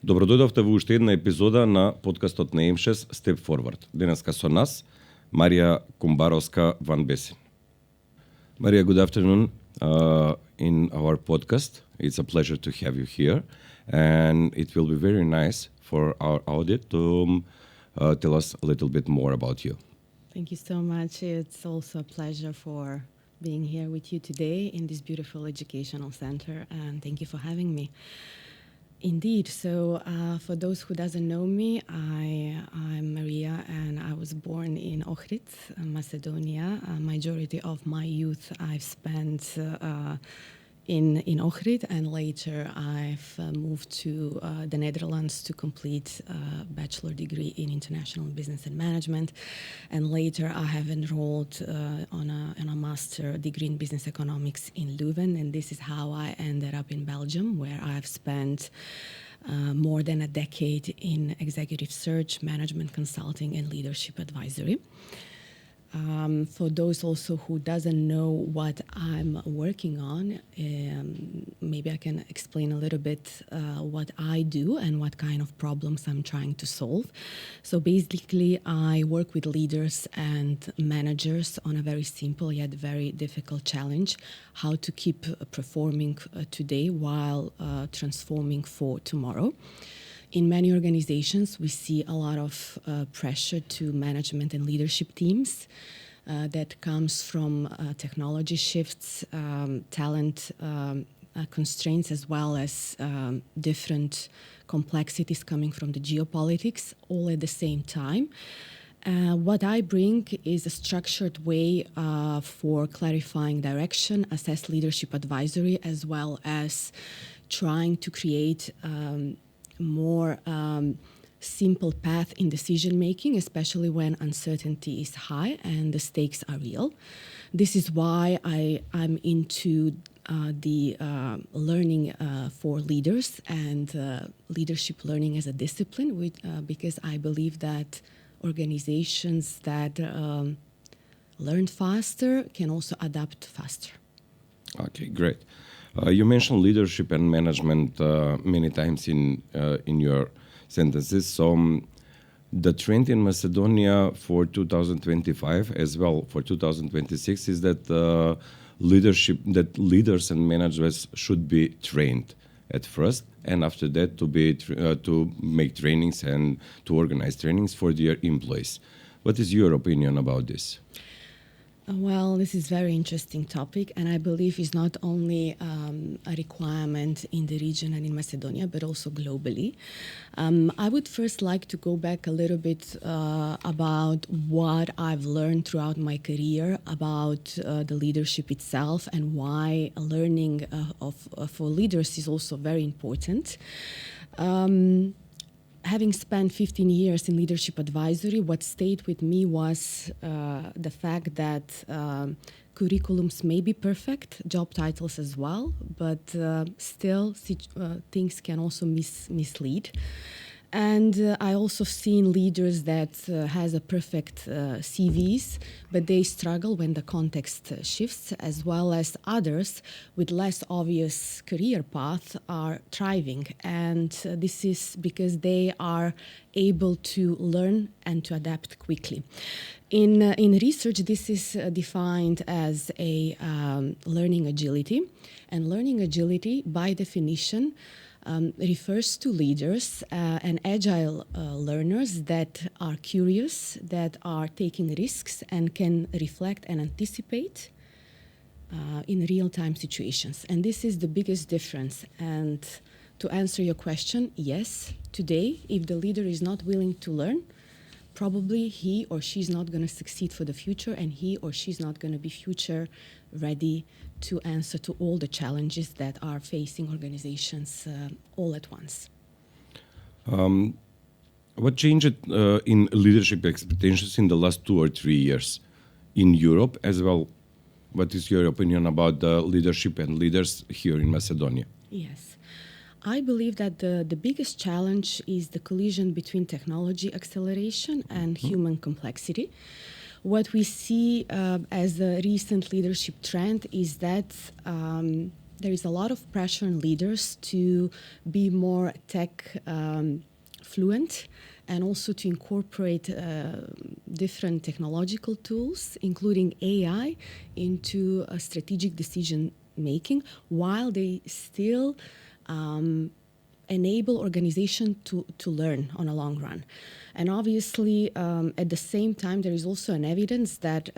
Добродојдовте во уште една епизода на подкастот на S.2 Step Forward. Денеска со нас Marija Kumbaroska Vanbesien. Marija, good afternoon in our podcast. It's a pleasure to have you here, and it will be very nice for our audience to tell us a little bit more about you. Thank you so much. It's also a pleasure for being here with you today in this beautiful educational center, and thank you for having me. Indeed. So for those who doesn't know me, I'm Marija, and I was born in Ohrid, Macedonia. Majority of my youth I've spent in Ohrid, and later I've moved to the Netherlands to complete a bachelor degree in international business and management, and later I have enrolled on a master degree in business economics in Leuven, and this is how I ended up in Belgium, where I've spent more than a decade in executive search, management consulting, and leadership advisory. For those also who doesn't know what I'm working on, maybe I can explain a little bit what I do and what kind of problems I'm trying to solve. So basically, I work with leaders and managers on a very simple yet very difficult challenge: how to keep performing today while transforming for tomorrow. In many organizations, we see a lot of pressure to management and leadership teams that comes from technology shifts, talent constraints, as well as different complexities coming from the geopolitics, all at the same time. What I bring is a structured way for clarifying direction, assess leadership advisory, as well as trying to create more simple path in decision making, especially when uncertainty is high and the stakes are real. This is why I'm into the learning for leaders and leadership learning as a discipline, because I believe that organizations that learn faster can also adapt faster. Okay, great. You mentioned leadership and management many times in your sentences. So the trend in Macedonia for 2025, as well for 2026, is that leaders and managers should be trained at first, and after that to make trainings and to organize trainings for their employees. What is your opinion about this? Well, this is a very interesting topic, and I believe it's not only a requirement in the region and in Macedonia, but also globally. I would first like to go back a little bit about what I've learned throughout my career about the leadership itself, and why learning for leaders is also very important. Having spent 15 years in leadership advisory, what stayed with me was the fact that curriculums may be perfect, job titles as well, but still things can also mislead. And I also seen leaders that has a perfect CVs, but they struggle when the context shifts, as well as others with less obvious career path are thriving. And this is because they are able to learn and to adapt quickly. In research, this is defined as a learning agility. And learning agility, by definition, refers to leaders and agile learners that are curious, that are taking risks, and can reflect and anticipate in real-time situations. And this is the biggest difference. And to answer your question, yes, today, if the leader is not willing to learn, probably he or she's not going to succeed for the future, and he or she's not going to be future ready to answer to all the challenges that are facing organizations all at once. What changed in leadership expectations in the last 2 or 3 years in Europe as well? What is your opinion about the leadership and leaders here in Macedonia? Yes. I believe that the biggest challenge is the collision between technology acceleration and human complexity. What we see as a recent leadership trend is that there is a lot of pressure on leaders to be more tech fluent and also to incorporate different technological tools, including AI, into a strategic decision making, while they still enable organization to learn on a long run. And obviously, at the same time, there is also an evidence that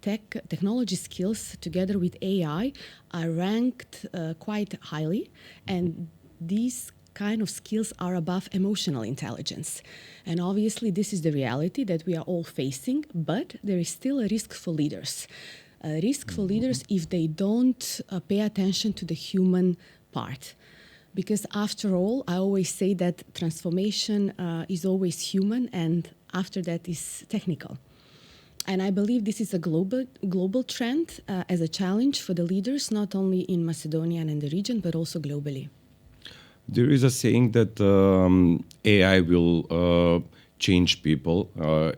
technology skills together with AI are ranked quite highly, and these kind of skills are above emotional intelligence. And obviously, this is the reality that we are all facing, but there is still a risk for leaders. A risk for leaders if they don't pay attention to the human part. Because after all, I always say that transformation is always human, and after that is technical. And I believe this is a global trend as a challenge for the leaders, not only in Macedonia and in the region, but also globally. There is a saying that AI will change people.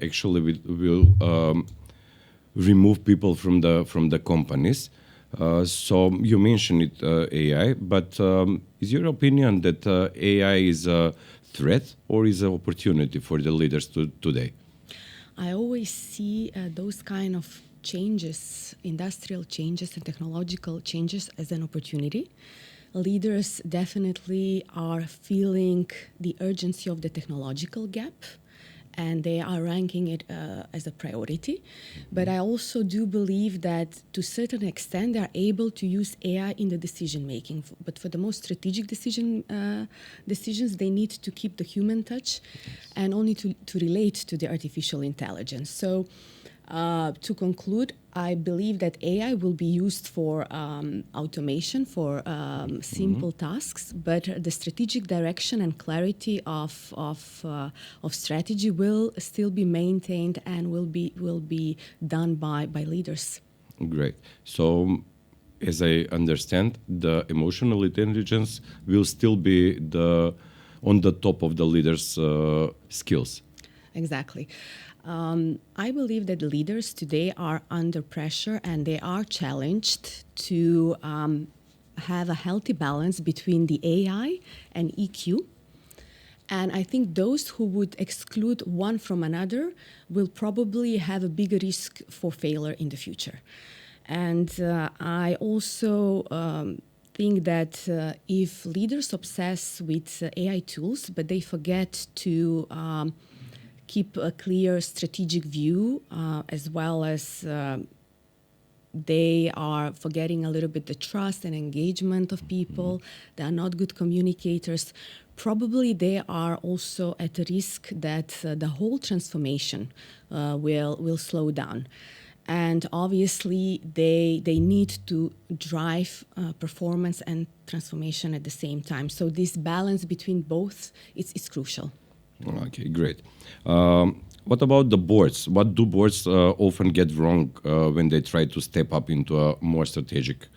Actually, will remove people from the companies. So you mentioned it, AI, but is your opinion that AI is a threat or is an opportunity for the leaders today? I always see those kind of changes, industrial changes and technological changes, as an opportunity. Leaders definitely are feeling the urgency of the technological gap, and they are ranking it as a priority. But I also do believe that to a certain extent they are able to use AI in the decision making. But for the most strategic decisions, they need to keep the human touch and only to relate to the artificial intelligence. So to conclude, I believe that AI will be used for automation, for simple tasks, but the strategic direction and clarity of strategy will still be maintained and will be done by leaders. Great. So, as I understand, the emotional intelligence will still be on the top of the leaders' skills. Exactly. I believe that leaders today are under pressure and they are challenged to have a healthy balance between the AI and EQ. And I think those who would exclude one from another will probably have a bigger risk for failure in the future. And I also think that if leaders obsess with AI tools, but they forget to keep a clear strategic view, as well as they are forgetting a little bit the trust and engagement of people. They are not good communicators. Probably they are also at a risk that the whole transformation will slow down. And obviously, they need to drive performance and transformation at the same time. So this balance between both is crucial. Okay, great. What about the boards? What do boards often get wrong when they try to step up into a more strategic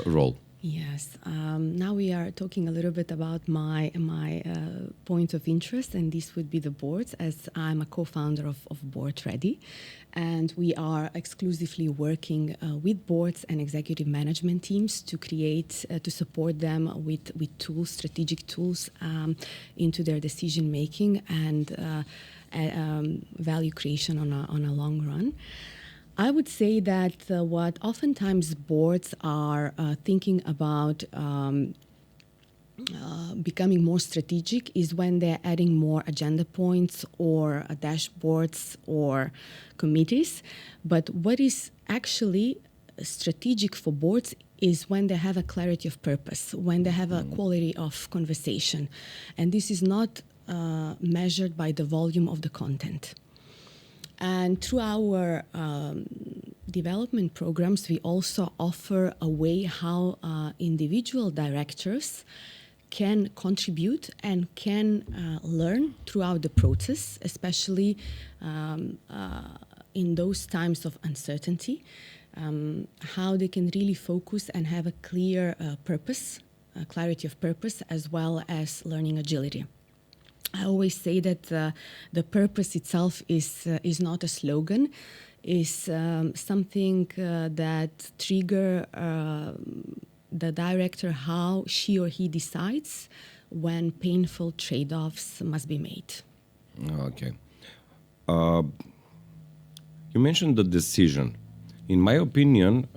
role? Yes. Now we are talking a little bit about my point of interest, and this would be the boards, as I'm a co-founder of Board Ready. And we are exclusively working with boards and executive management teams to create, to support them with tools, strategic tools into their decision making and value creation on a long run. I would say that what oftentimes boards are thinking about becoming more strategic is when they're adding more agenda points or dashboards or committees. But what is actually strategic for boards is when they have a clarity of purpose, when they have a quality of conversation. And this is not measured by the volume of the content. And through our development programs, we also offer a way how individual directors can contribute and can learn throughout the process, especially in those times of uncertainty, how they can really focus and have a clear purpose, clarity of purpose, as well as learning agility. I always say that the purpose itself is not a slogan, is something that trigger the director how she or he decides when painful trade-offs must be made. Okay. You mentioned the decision. In my opinion,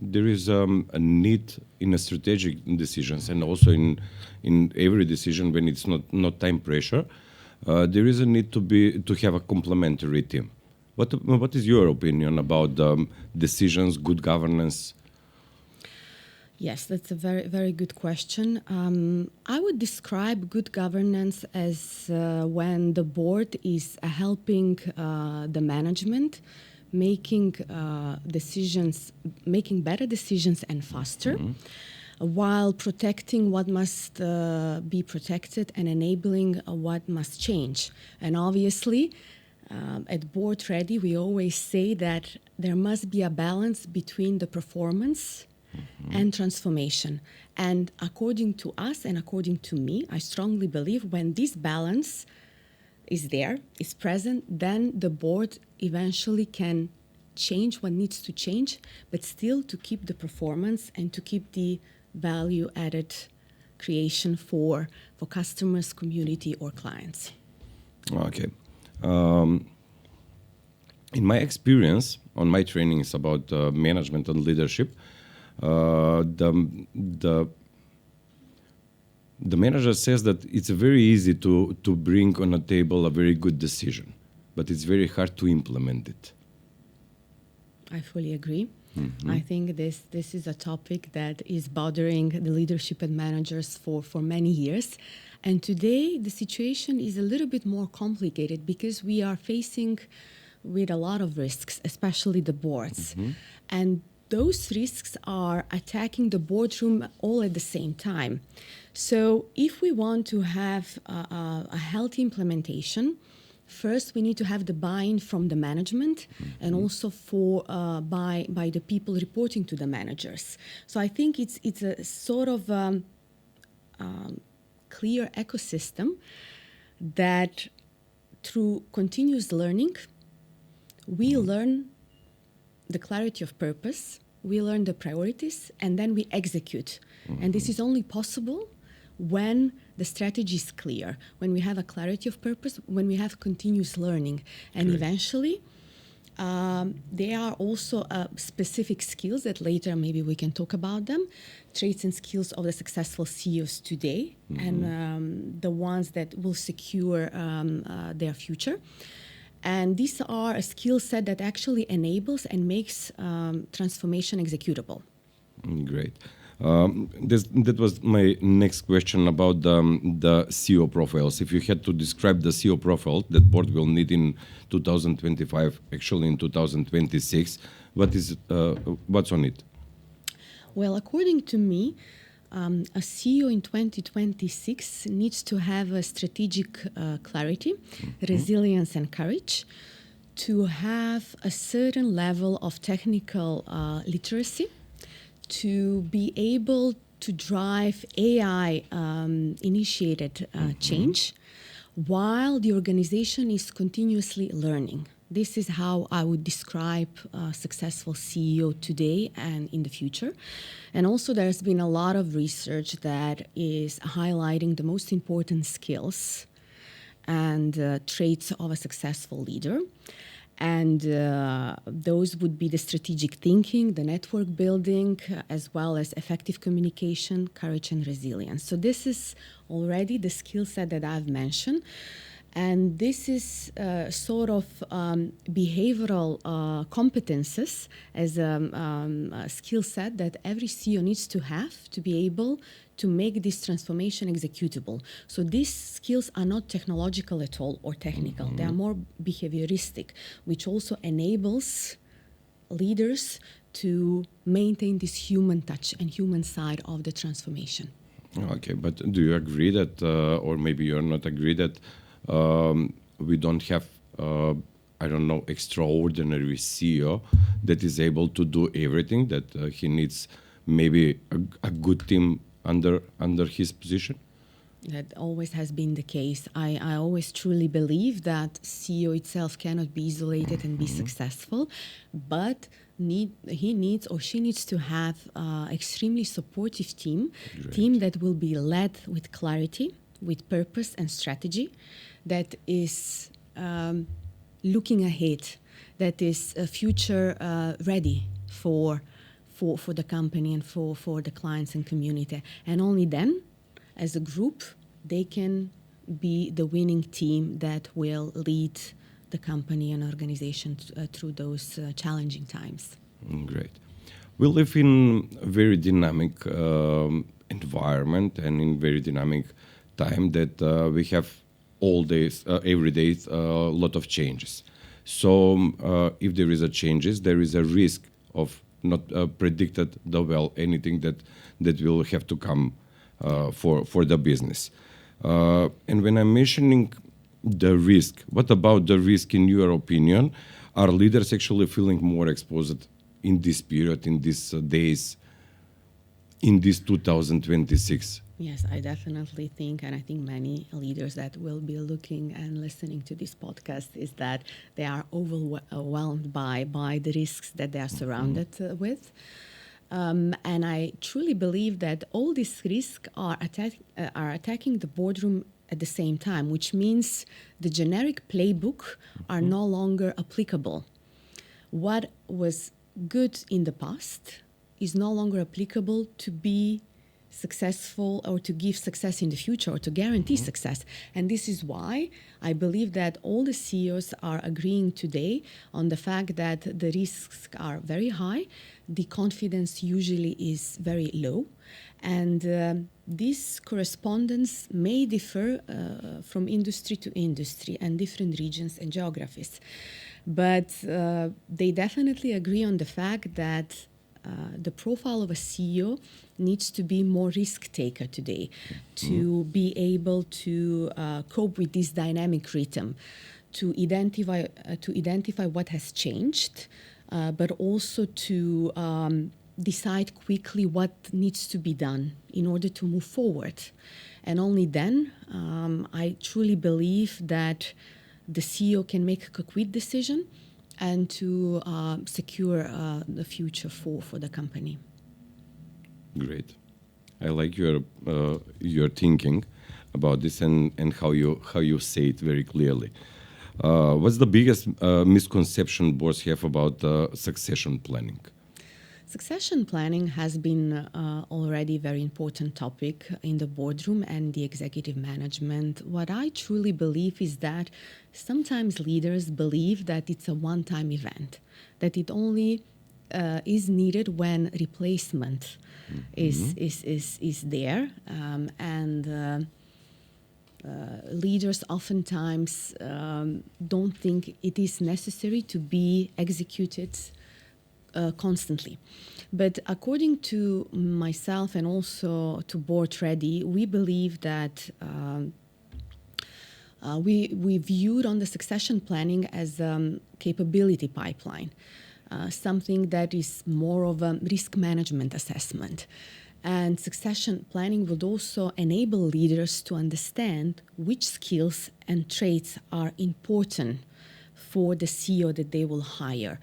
there is a need in a strategic decisions and also in every decision when it's not time pressure. There is a need to have a complementary team. What is your opinion about decisions, good governance? Yes, that's a very, very good question. I would describe good governance as when the board is helping the management making decisions, making better decisions and faster, while protecting what must be protected and enabling what must change. And obviously, at Board Ready, we always say that there must be a balance between the performance and transformation. And according to us and according to me, I strongly believe when this balance is there, is present, then the board eventually can change what needs to change, but still to keep the performance and to keep the value-added creation for customers, community, or clients. Okay. In my experience, on my trainings about management and leadership, the manager says that it's very easy to bring on a table a very good decision, but it's very hard to implement it. I fully agree. I think this is a topic that is bothering the leadership and managers for many years. And today the situation is a little bit more complicated because we are facing with a lot of risks, especially the boards. And those risks are attacking the boardroom all at the same time. So if we want to have a healthy implementation, first we need to have the buy-in from the management and also by the people reporting to the managers. So I think it's a sort of clear ecosystem that through continuous learning, we learn the clarity of purpose, we learn the priorities, and then we execute. And this is only possible when the strategy is clear, when we have a clarity of purpose, when we have continuous learning. And eventually, there are also specific skills that later maybe we can talk about them, traits and skills of the successful CEOs today, and the ones that will secure their future. And these are a skill set that actually enables and makes transformation executable. Great. That was my next question about the CEO profiles. If you had to describe the CEO profile that board will need in 2025, actually in 2026, what's on it? Well, according to me, a CEO in 2026 needs to have a strategic clarity, resilience, and courage, to have a certain level of technical literacy, to be able to drive AI-initiated change while the organization is continuously learning. This is how I would describe a successful CEO today and in the future. And also there's been a lot of research that is highlighting the most important skills and traits of a successful leader. And those would be the strategic thinking, the network building, as well as effective communication, courage, and resilience. So this is already the skill set that I've mentioned. And this is sort of behavioral competences as a skill set that every CEO needs to have to be able to make this transformation executable. So these skills are not technological at all or technical. They are more behavioristic, which also enables leaders to maintain this human touch and human side of the transformation. Okay, but do you agree that, or maybe you're not agree that we don't have, extraordinary CEO that is able to do everything, that he needs maybe a good team under his position? That always has been the case. I always truly believe that CEO itself cannot be isolated and be successful, but he needs or she needs to have extremely supportive team that will be led with clarity, with purpose and strategy, that is looking ahead, that is future ready for the company and for the clients and community. And only then, as a group, they can be the winning team that will lead the company and organization through those challenging times. Great. We live in a very dynamic environment and in very dynamic time that we have all days, every day, a lot of changes. So if there is a changes, there is a risk of not predicted anything that will have to come for the business. And when I'm mentioning the risk, what about the risk in your opinion? Are leaders actually feeling more exposed in this period, in these days, in this 2026? Yes, I definitely think, and I think many leaders that will be looking and listening to this podcast, is that they are overwhelmed by the risks that they are surrounded with. And I truly believe that all these risks are attacking the boardroom at the same time, which means the generic playbook are no longer applicable. What was good in the past is no longer applicable to be successful or to give success in the future or to guarantee success. And this is why I believe that all the CEOs are agreeing today on the fact that the risks are very high, the confidence usually is very low, and this correspondence may differ from industry to industry and different regions and geographies. But they definitely agree on the fact that the profile of a CEO needs to be more risk taker today, to be able to cope with this dynamic rhythm, to identify what has changed, but also to decide quickly what needs to be done in order to move forward. And only then, I truly believe that the CEO can make a quick decision and to secure the future for the company. Great. I like your thinking about this and how you say it very clearly. What's the biggest misconception boards have about succession planning? Succession planning has been already a very important topic in the boardroom and the executive management. What I truly believe is that sometimes leaders believe that it's a one-time event, that it only is needed when replacement is there, and leaders oftentimes don't think it is necessary to be executed constantly. But according to myself and also to Board Ready, we believe that we viewed on the succession planning as a capability pipeline, something that is more of a risk management assessment. And succession planning would also enable leaders to understand which skills and traits are important for the CEO that they will hire.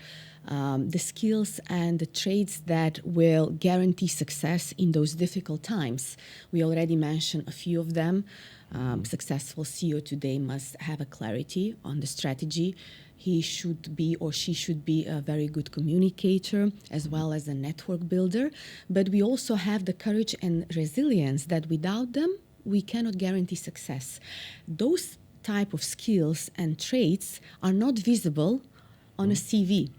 The skills and the traits that will guarantee success in those difficult times. We already mentioned a few of them. Successful CEO today must have a clarity on the strategy. He should be or she should be a very good communicator as well as a network builder. But we also have the courage and resilience that without them, we cannot guarantee success. Those type of skills and traits are not visible on a CV.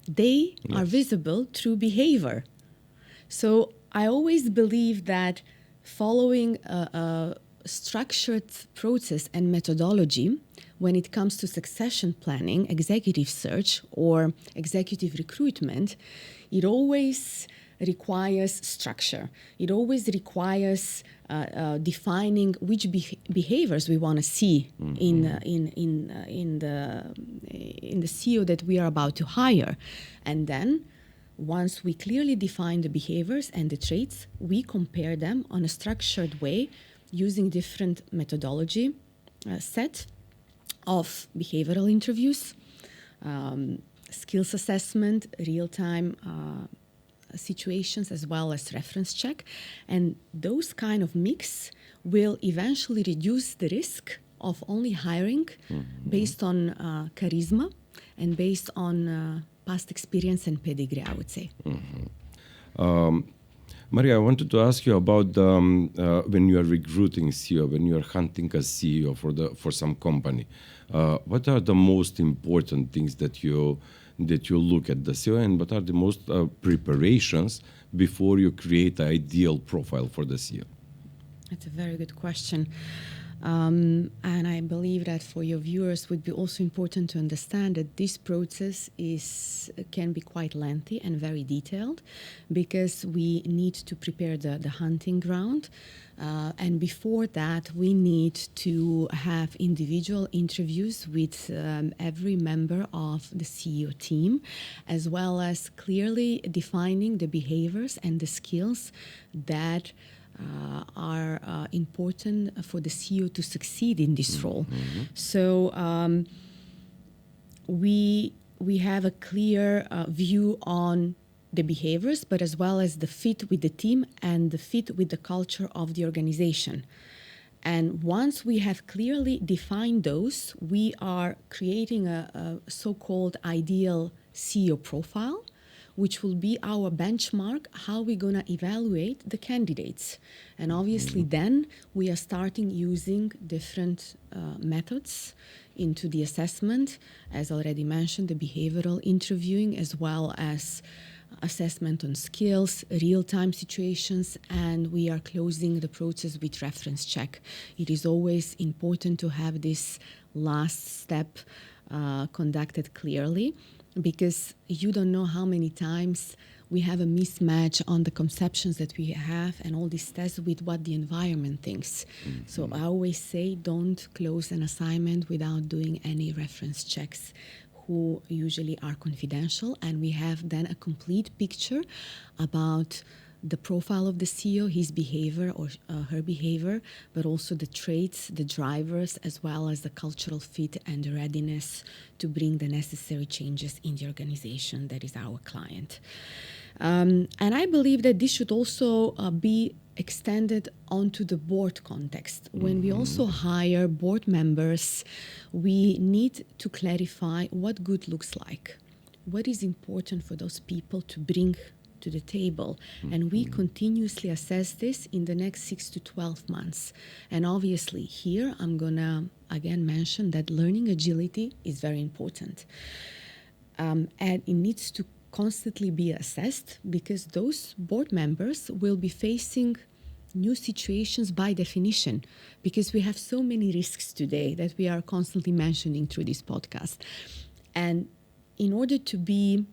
They are visible through behavior. So I always believe that following a structured process and methodology when it comes to succession planning, executive search, or executive recruitment, it always requires structure. It always requires defining which behaviors we want to see in the CEO that we are about to hire. And then, once we clearly define the behaviors and the traits, we compare them on a structured way using different methodology set of behavioral interviews, skills assessment, real-time situations, as well as reference check. And those kind of mix will eventually reduce the risk of only hiring based on charisma and based on past experience and pedigree, I would say. Marija, I wanted to ask you about when you are recruiting CEO, when you are hunting a CEO for some company. What are the most important things that you look at the CEO, and what are the most preparations before you create an ideal profile for the CEO? That's a very good question. And I believe that for your viewers would be also important to understand that this process can be quite lengthy and very detailed, because we need to prepare the hunting ground. And before that, we need to have individual interviews with every member of the CEO team, as well as clearly defining the behaviors and the skills that are important for the CEO to succeed in this role. So we have a clear view on the behaviors, but as well as the fit with the team and the fit with the culture of the organization. And once we have clearly defined those, we are creating a so-called ideal CEO profile, which will be our benchmark, how we're going to evaluate the candidates. And obviously then we are starting using different methods into the assessment, as already mentioned, the behavioral interviewing, as well as assessment on skills, real-time situations, and we are closing the process with reference check. It is always important to have this last step conducted clearly, because you don't know how many times we have a mismatch on the conceptions that we have and all these tests with what the environment thinks. So I always say, don't close an assignment without doing any reference checks, who usually are confidential, and we have then a complete picture about the profile of the CEO, his behavior or her behavior, but also the traits, the drivers, as well as the cultural fit and the readiness to bring the necessary changes in the organization that is our client. And I believe that this should also be extended onto the board context. When we also hire board members, we need to clarify what good looks like, what is important for those people to bring to the table. And we continuously assess this in the next 6 to 12 months. And obviously here I'm going to again mention that learning agility is very important. And it needs to constantly be assessed, because those board members will be facing new situations by definition, because we have so many risks today that we are constantly mentioning through this podcast. And in order to bring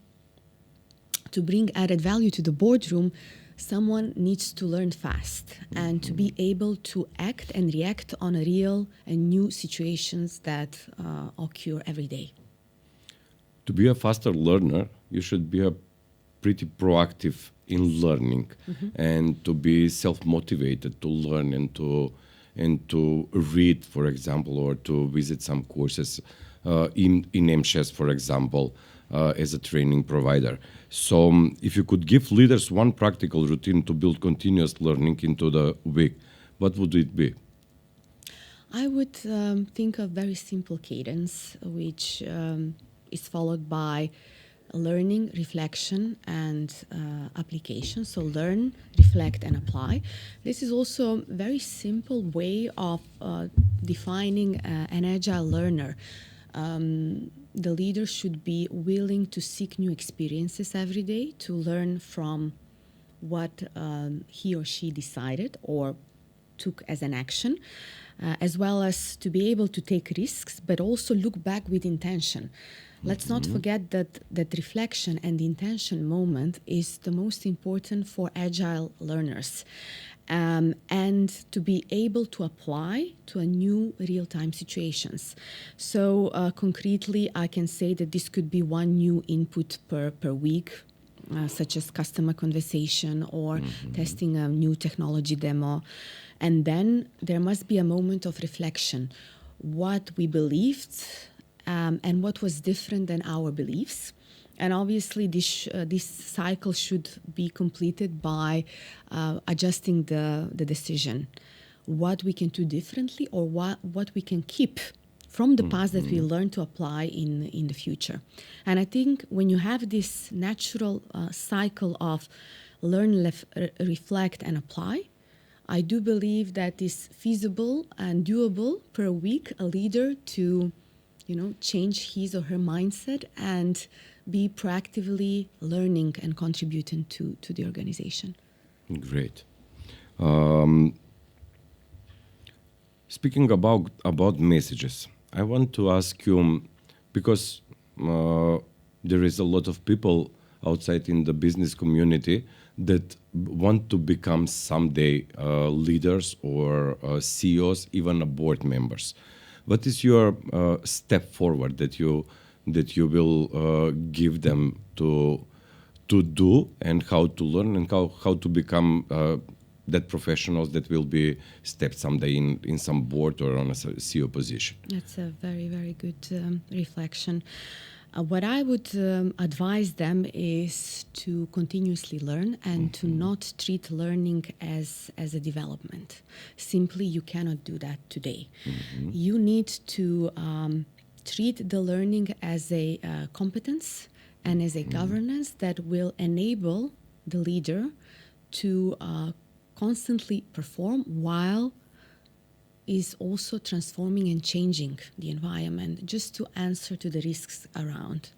added value to the boardroom, someone needs to learn fast and to be able to act and react on real and new situations that occur every day. To be a faster learner, you should be pretty proactive in learning and to be self-motivated to learn and to read, for example, or to visit some courses in MSHES, for example, as a training provider. So if you could give leaders one practical routine to build continuous learning into the week, what would it be? I would think of very simple cadence, which is followed by learning, reflection, and application. So learn, reflect, and apply. This is also a very simple way of defining an agile learner. The leader should be willing to seek new experiences every day, to learn from what he or she decided or took as an action, as well as to be able to take risks, but also look back with intention. Let's not forget that reflection and the intention moment is the most important for agile learners. And to be able to apply to a new real-time situations. So concretely, I can say that this could be one new input per week, such as customer conversation or testing a new technology demo. And then there must be a moment of reflection. What we believed and what was different than our beliefs. And obviously, this cycle should be completed by adjusting the decision. What we can do differently, or what we can keep from the past that we learn to apply in the future. And I think when you have this natural cycle of learn, reflect, and apply, I do believe that it's feasible and doable per week a leader to, change his or her mindset and be proactively learning and contributing to the organization. Great. Speaking about messages, I want to ask you, because there is a lot of people outside in the business community that want to become someday leaders or CEOs, even board members. What is your step forward that you will give them to do, and how to learn, and how to become that professionals that will be stepped someday in some board or on a CEO position? That's a very, very good reflection. What I would advise them is to continuously learn and to not treat learning as a development. Simply, you cannot do that today. You need to treat the learning as a competence and as a governance that will enable the leader to constantly perform while is also transforming and changing the environment, just to answer to the risks around.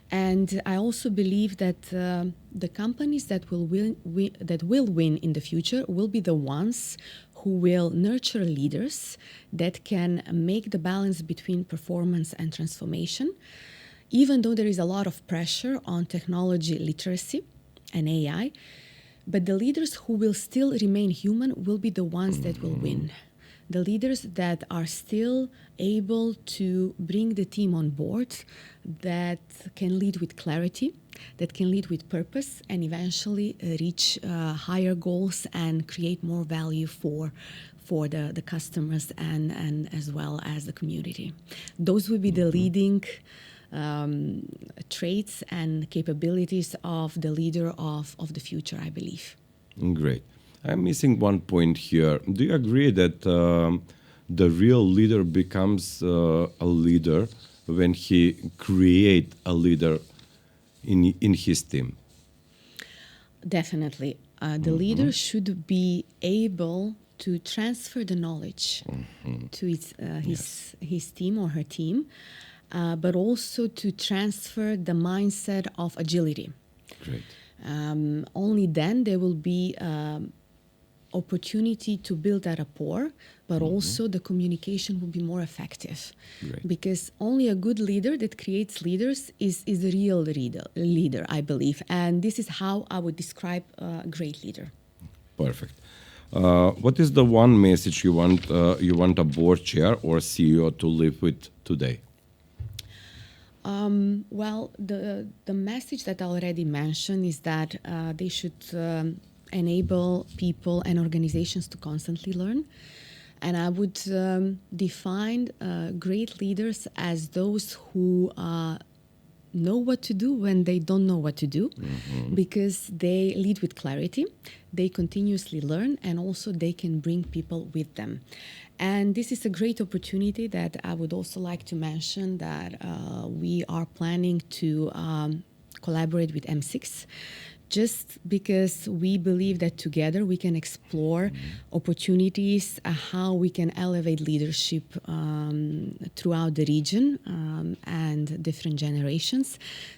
And I also believe that the companies that will win in the future will be the ones who will nurture leaders that can make the balance between performance and transformation, even though there is a lot of pressure on technology literacy and AI. But the leaders who will still remain human will be the ones that will win. The leaders that are still able to bring the team on board, that can lead with clarity, that can lead with purpose, and eventually reach higher goals and create more value for the customers and as well as the community. Those will be the leading traits and capabilities of the leader of the future, I believe. Great. I'm missing one point here. Do you agree that the real leader becomes a leader when he creates a leader in his team? Definitely. The leader should be able to transfer the knowledge to his team or her team, but also to transfer the mindset of agility. Great. Only then there will be opportunity to build that rapport, but also the communication will be more effective. Great. Because only a good leader that creates leaders is a real leader, I believe. And this is how I would describe a great leader. Perfect. What is the one message you want a board chair or CEO to live with today? Well, the message that I already mentioned is that they should enable people and organizations to constantly learn. And I would define great leaders as those who know what to do when they don't know what to do, because they lead with clarity, they continuously learn, and also they can bring people with them. And this is a great opportunity that I would also like to mention, that we are planning to collaborate with M6, just because we believe that together we can explore opportunities, how we can elevate leadership throughout the region and different generations,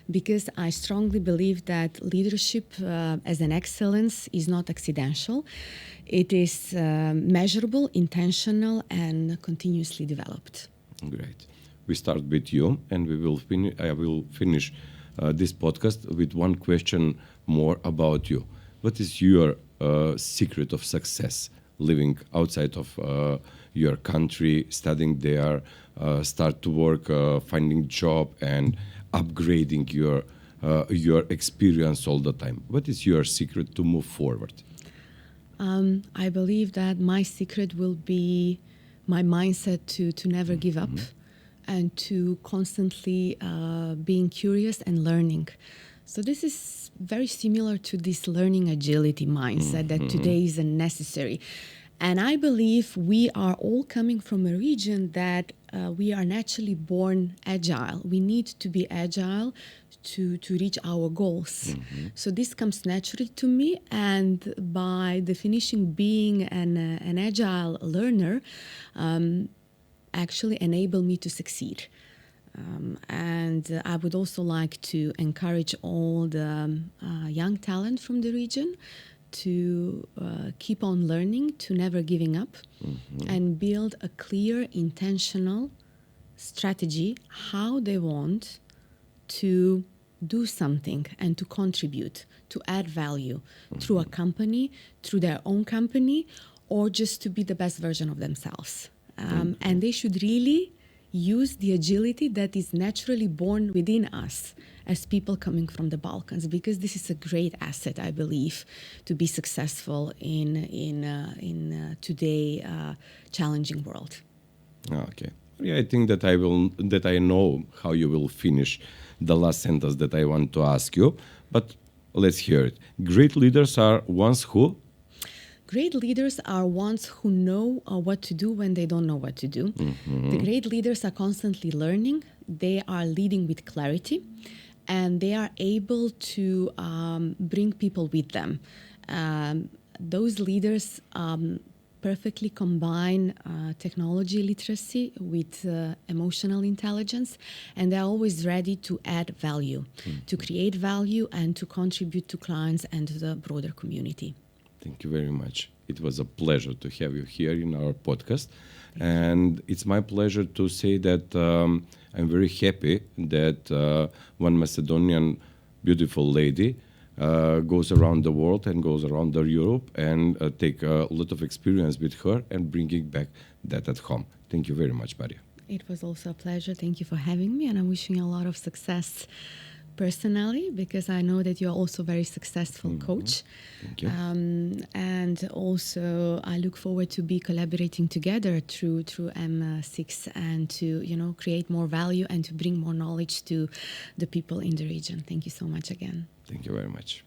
because I strongly believe that leadership as an excellence is not accidental. It is measurable, intentional, and continuously developed. Great. We start with you, and I will finish this podcast with one question more about you. What is your secret of success living outside of your country, studying there, start to work, finding job, and upgrading your experience all the time? What is your secret to move forward? I believe that my secret will be my mindset to never give up and to constantly being curious and learning. So this is very similar to this learning agility mindset that today is necessary. And I believe we are all coming from a region that we are naturally born agile. We need to be agile to reach our goals. So this comes naturally to me, and by definition, being an agile learner actually enable me to succeed. And I would also like to encourage all the young talent from the region to keep on learning, to never giving up, and build a clear, intentional strategy how they want to do something and to contribute, to add value through a company, through their own company, or just to be the best version of themselves. And they should really use the agility that is naturally born within us as people coming from the Balkans, because this is a great asset, I believe, to be successful in today challenging world. Okay. Yeah, I think that I know how you will finish the last sentence that I want to ask you, but let's hear it. Great leaders are ones who? Great leaders are ones who know what to do when they don't know what to do. The great leaders are constantly learning. They are leading with clarity, and they are able to bring people with them. Those leaders perfectly combine technology literacy with emotional intelligence, and they're always ready to add value, to create value, and to contribute to clients and to the broader community. Thank you very much. It was a pleasure to have you here in our podcast. And it's my pleasure to say that I'm very happy that one Macedonian beautiful lady goes around the world and goes around Europe and take a lot of experience with her and bringing back that at home. Thank you very much, Marija. It was also a pleasure. Thank you for having me, and I'm wishing you a lot of success personally, because I know that you're also a very successful coach. Thank you. And also I look forward to be collaborating together through M6 and to create more value and to bring more knowledge to the people in the region. Thank you so much again. Thank you very much.